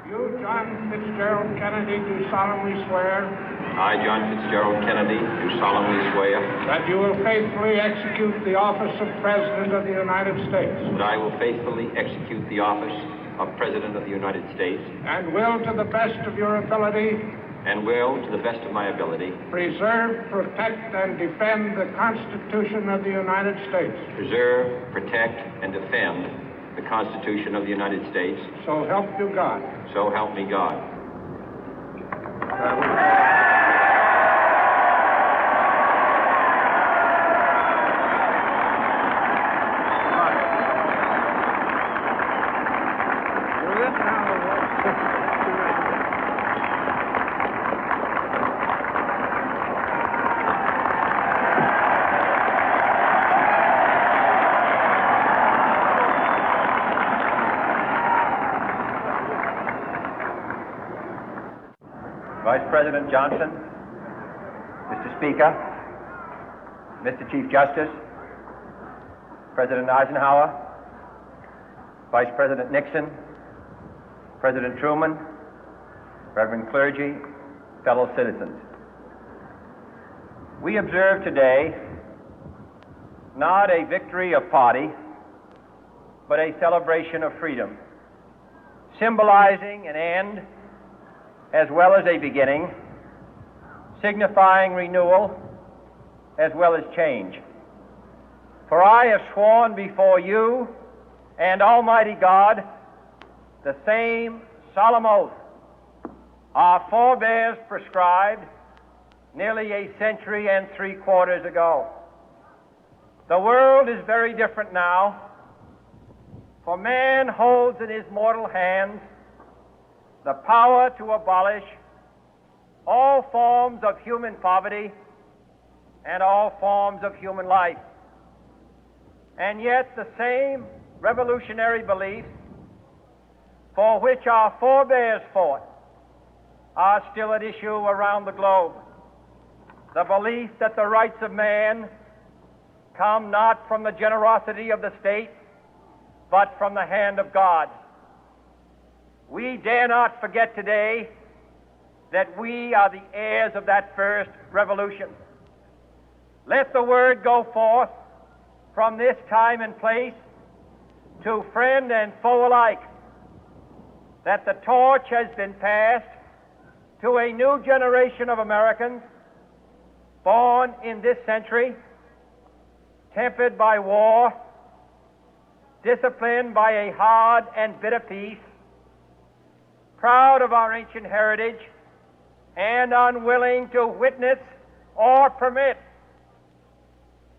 You, John Fitzgerald Kennedy, do solemnly swear. I, John Fitzgerald Kennedy, do solemnly swear. That you will faithfully execute the office of President of the United States. That I will faithfully execute the office of President of the United States. And will, to the best of your ability. And will, to the best of my ability. Preserve, protect, and defend the Constitution of the United States. Preserve, protect, and defend the Constitution of the United States. So help you God. So help me God. Vice President Johnson, Mr. Speaker, Mr. Chief Justice, President Eisenhower, Vice President Nixon, President Truman, Reverend clergy, fellow citizens. We observe today not a victory of party, but a celebration of freedom, symbolizing an end as well as a beginning, signifying renewal as well as change. For I have sworn before you and Almighty God the same solemn oath our forebears prescribed nearly a century and 3/4 ago. The world is very different now, for man holds in his mortal hands the power to abolish all forms of human poverty and all forms of human life. And yet the same revolutionary beliefs for which our forebears fought are still at issue around the globe. The belief that the rights of man come not from the generosity of the state, but from the hand of God. We dare not forget today that we are the heirs of that first revolution. Let the word go forth from this time and place to friend and foe alike that the torch has been passed to a new generation of Americans born in this century, tempered by war, disciplined by a hard and bitter peace, proud of our ancient heritage, and unwilling to witness or permit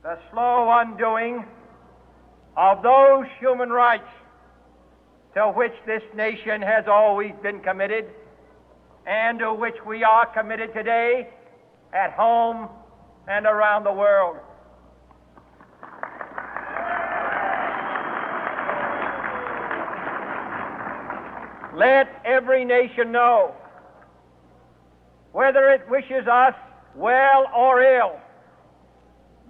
the slow undoing of those human rights to which this nation has always been committed and to which we are committed today at home and around the world. Let every nation know, whether it wishes us well or ill,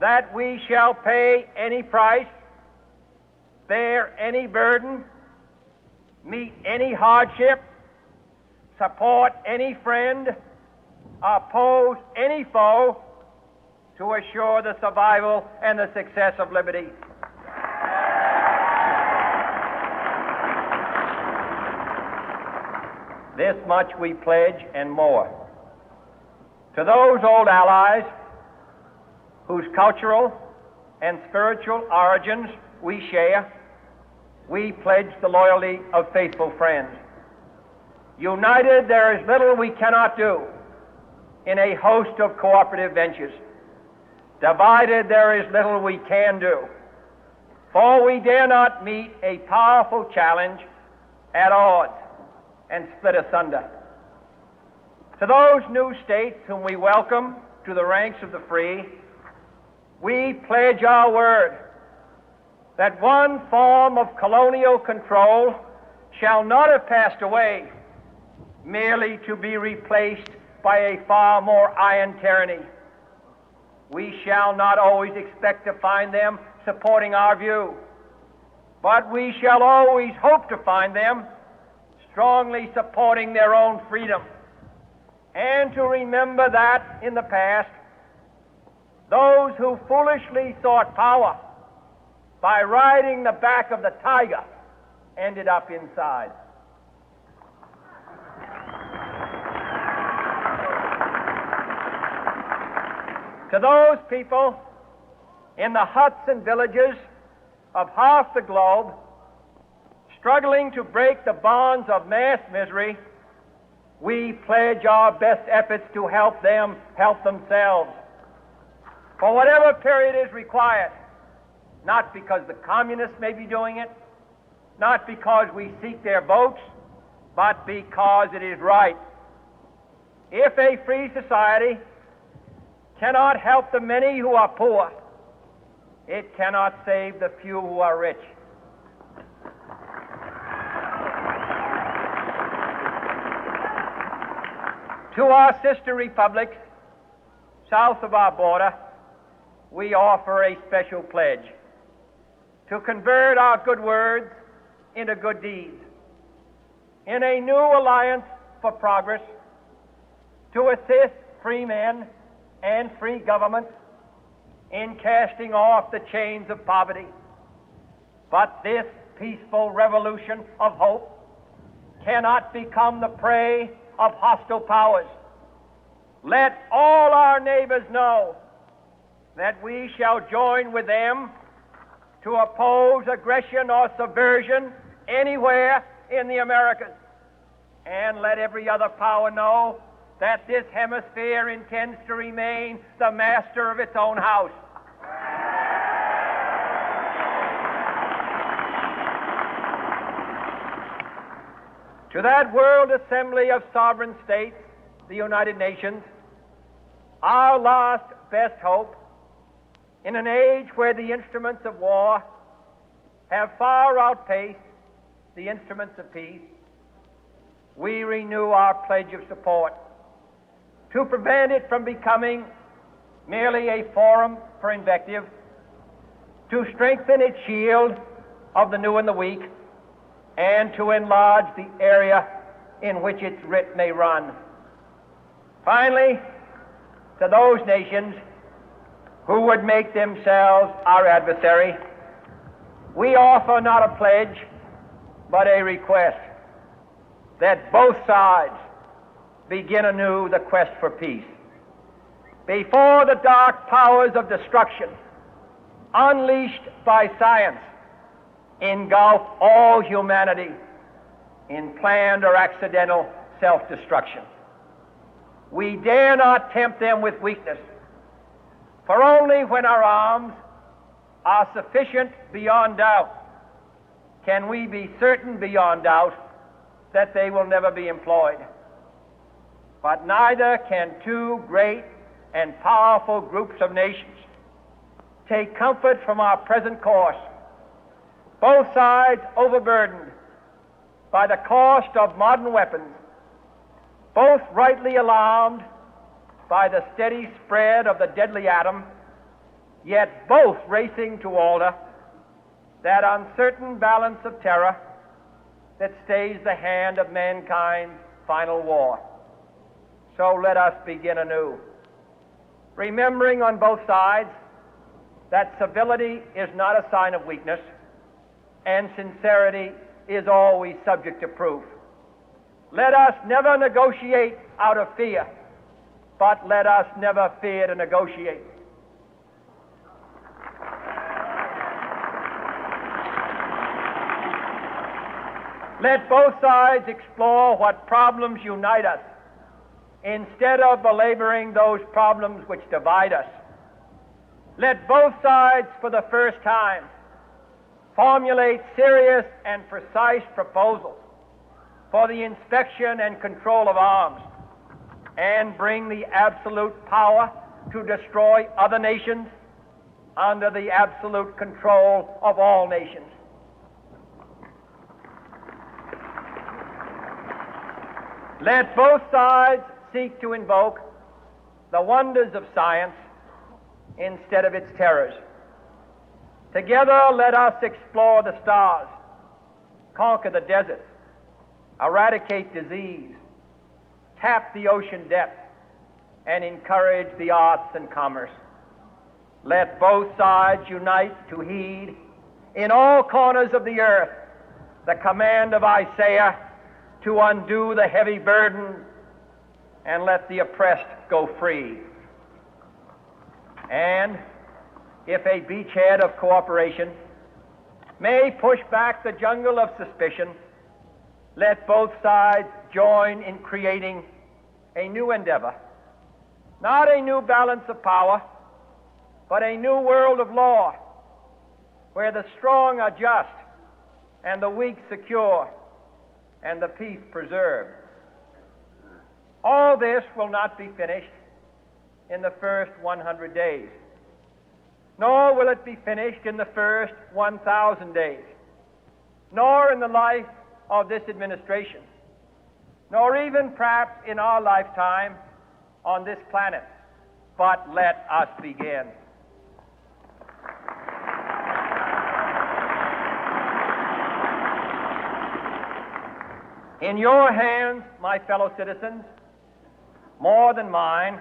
that we shall pay any price, bear any burden, meet any hardship, support any friend, oppose any foe to assure the survival and the success of liberty. This much we pledge and more. To those old allies whose cultural and spiritual origins we share, we pledge the loyalty of faithful friends. United, there is little we cannot do in a host of cooperative ventures. Divided, there is little we can do, for we dare not meet a powerful challenge at odds and split asunder. To those new states whom we welcome to the ranks of the free, we pledge our word that one form of colonial control shall not have passed away, merely to be replaced by a far more iron tyranny. We shall not always expect to find them supporting our view, but we shall always hope to find them strongly supporting their own freedom, and to remember that in the past, those who foolishly sought power by riding the back of the tiger ended up inside. To those people in the huts and villages of half the globe struggling to break the bonds of mass misery, we pledge our best efforts to help them help themselves for whatever period is required, not because the communists may be doing it, not because we seek their votes, but because it is right. If a free society cannot help the many who are poor, it cannot save the few who are rich. To our sister republics south of our border, we offer a special pledge to convert our good words into good deeds, in a new alliance for progress, to assist free men and free governments in casting off the chains of poverty. But this peaceful revolution of hope cannot become the prey of hostile powers. Let all our neighbors know that we shall join with them to oppose aggression or subversion anywhere in the Americas. And let every other power know that this hemisphere intends to remain the master of its own house. To that World Assembly of Sovereign States, the United Nations, our last best hope, in an age where the instruments of war have far outpaced the instruments of peace, we renew our pledge of support to prevent it from becoming merely a forum for invective, to strengthen its shield of the new and the weak, and to enlarge the area in which its writ may run. Finally, to those nations who would make themselves our adversary, we offer not a pledge, but a request that both sides begin anew the quest for peace. Before the dark powers of destruction, unleashed by science, engulf all humanity in planned or accidental self-destruction, we dare not tempt them with weakness, for only when our arms are sufficient beyond doubt can we be certain beyond doubt that they will never be employed. But neither can two great and powerful groups of nations take comfort from our present course, both sides overburdened by the cost of modern weapons, both rightly alarmed by the steady spread of the deadly atom, yet both racing to alter that uncertain balance of terror that stays the hand of mankind's final war. So let us begin anew, remembering on both sides that civility is not a sign of weakness, and sincerity is always subject to proof. Let us never negotiate out of fear, but let us never fear to negotiate. Let both sides explore what problems unite us, instead of belaboring those problems which divide us. Let both sides, for the first time, formulate serious and precise proposals for the inspection and control of arms, and bring the absolute power to destroy other nations under the absolute control of all nations. Let both sides seek to invoke the wonders of science instead of its terrors. Together, let us explore the stars, conquer the deserts, eradicate disease, tap the ocean depth, and encourage the arts and commerce. Let both sides unite to heed in all corners of the earth the command of Isaiah to undo the heavy burden and let the oppressed go free. And if a beachhead of cooperation may push back the jungle of suspicion, let both sides join in creating a new endeavor, not a new balance of power, but a new world of law, where the strong are just and the weak secure and the peace preserved. All this will not be finished in the first 100 days, nor will it be finished in the first 1,000 days, nor in the life of this administration, nor even perhaps in our lifetime on this planet. But let us begin. In your hands, my fellow citizens, more than mine,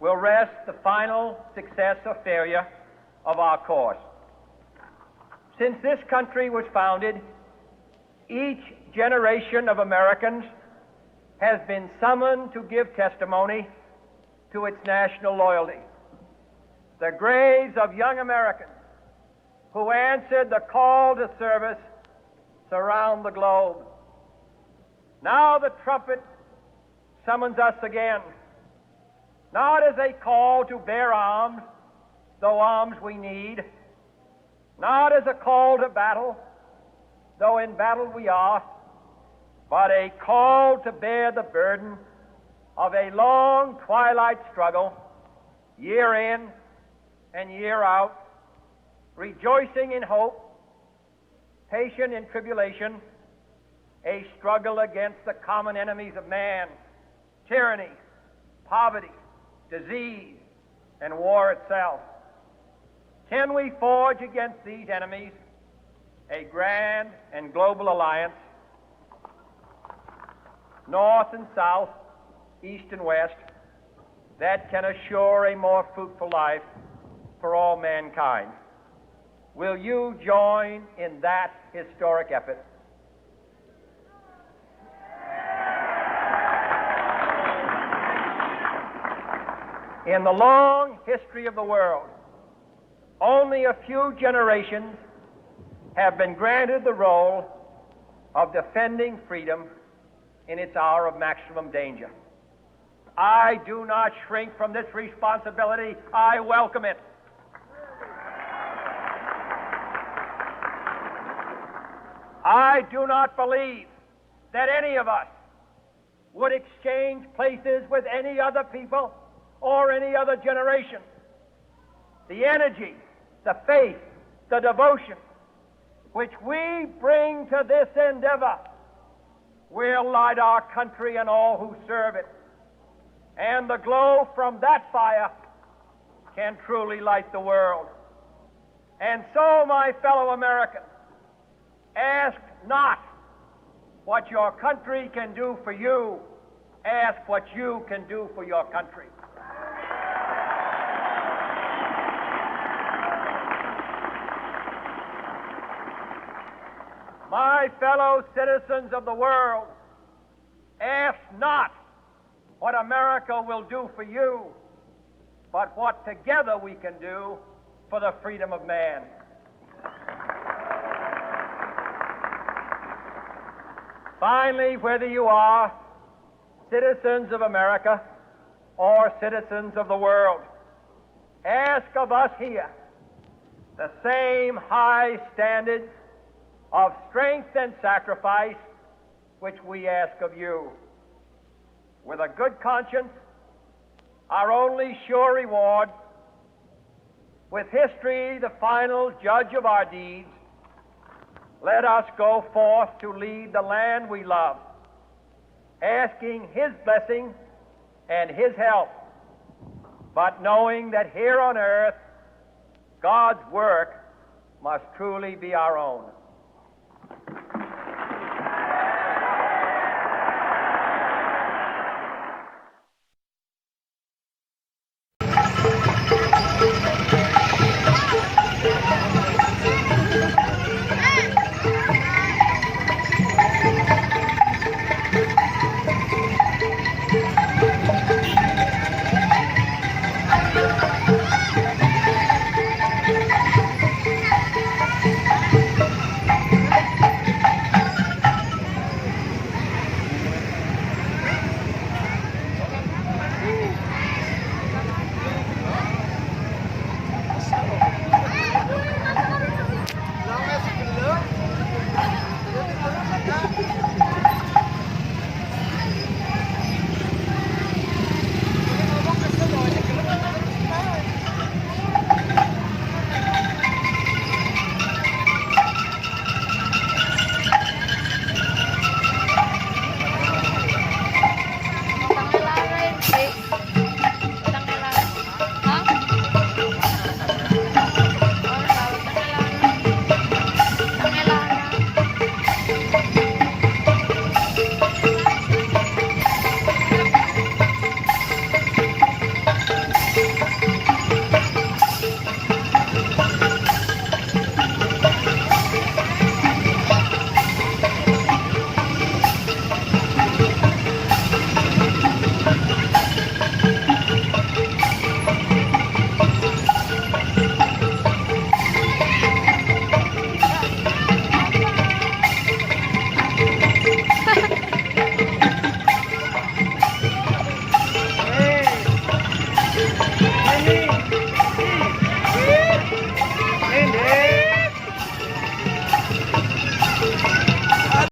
will rest the final success or failure of our course. Since this country was founded, each generation of Americans has been summoned to give testimony to its national loyalty. The graves of young Americans who answered the call to service surround the globe. Now the trumpet summons us again, not as a call to bear arms, though arms we need, not as a call to battle, though in battle we are, but a call to bear the burden of a long twilight struggle, year in and year out, rejoicing in hope, patient in tribulation, a struggle against the common enemies of man, tyranny, poverty, disease, and war itself. Can we forge against these enemies a grand and global alliance, north and south, east and west, that can assure a more fruitful life for all mankind? Will you join in that historic effort? In the long history of the world, only a few generations have been granted the role of defending freedom in its hour of maximum danger. I do not shrink from this responsibility. I welcome it. I do not believe that any of us would exchange places with any other people or any other generation. The energy, the faith, the devotion which we bring to this endeavor will light our country and all who serve it. And the glow from that fire can truly light the world. And so, my fellow Americans, ask not what your country can do for you, ask what you can do for your country. My fellow citizens of the world, ask not what America will do for you, but what together we can do for the freedom of man. Finally, whether you are citizens of America or citizens of the world, ask of us here the same high standards of strength and sacrifice which we ask of you. With a good conscience, our only sure reward, with history the final judge of our deeds, let us go forth to lead the land we love, asking His blessing and His help, but knowing that here on earth, God's work must truly be our own.